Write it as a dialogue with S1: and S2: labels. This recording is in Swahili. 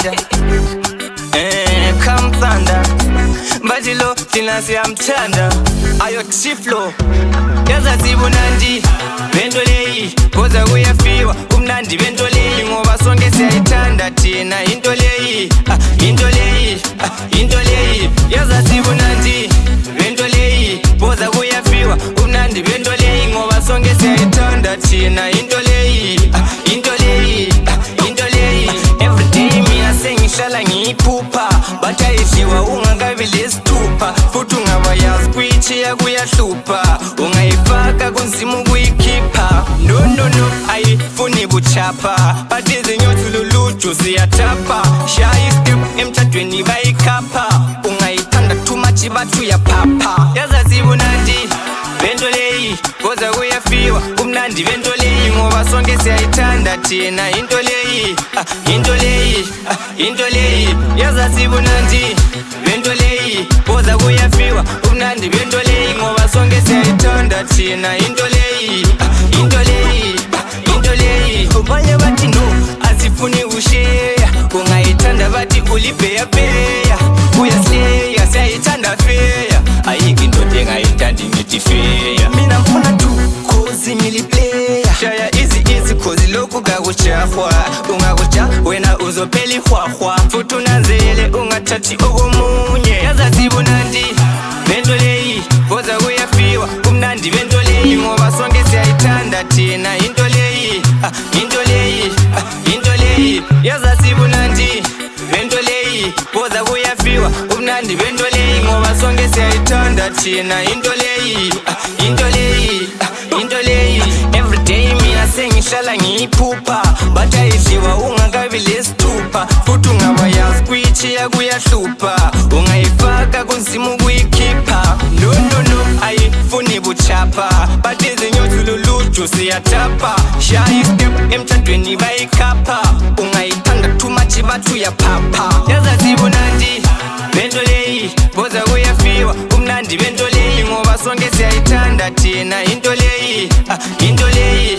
S1: Rider Come Thunder Mbajilo tina siyamthanda Ayo Chiflo Yaza sibunandi Bento leyi Boza kuyafiwa Umnandi bento leyi Ngoba sonke siyayithanda Thina into leyi Into leyi Into leyi Yaza sibunandi Bento leyi Boza kuyafiwa Umnandi bento leyi Ngoba sonke siyayithanda Thina into leyi Into leyi Into leyi Everyday mina sengishala ngiyiphupha Bathayishiwa ungakabi lesithupha Futhi ungabayazi kuyitshiya kuyahlupha Ungayifaka kunzima ukuyikhipha No no no ayifuni buchapha Bathi izinyothu luluju ziyathapha Shaya istep emtshadweni bayikhapha Ungayithanda too much bathi uyaphapha Yaza sibunandi bento leyi Boza kuyafiwa umnandi bento leyi Ngoba sonke siyayithanda thina into leyi Into leyi Into leyi Yaza sibunandi bento leyi Boza kuyafiwa umnandi bento leyi Ngoba sonke siyayithanda thina into leyi Into leyi Into leyi Ubanye bathi no asifuni usheya Ungayithanda bathi ulibheya Uyasleya siyayithanda feya Ayikho indoda engayithandi ngithi feya Mina mfuna tu cause ngiliplayer Shaya easy cause lokhu kakujahwa Ungakuja wena uzophela ihwahwa Futhi unanzele ungathathi okomunye Yaza sibunandi bento leyi Boza kuyafiwa umnandi bento leyi Ngoba sonke siyayithanda thina into leyi Into leyi Into leyi Yaza sibunandi bento leyi Boza kuyafiwa umnandi bento leyi Ngoba sonke siyayithanda thina into leyi Into leyi Into leyi Everyday mina sengishala ngiyiphupha Bathayishiwa ungakabi lesithupha Futhi ungabayazi kuyitshiya kuyahlupha Ungayifaka kunzima ukuyikhipha No no no ayifuni buchapha Bathi izinyothu luluju ziyathapha Shaya istep emtshadweni bayikhapha Ungayithanda too much bathi uyaphapha Yaza sibunandi bento leyi Boza kuyafiwa umnandi bento leyi Ngoba sonke siyayithanda thina into leyi Into leyi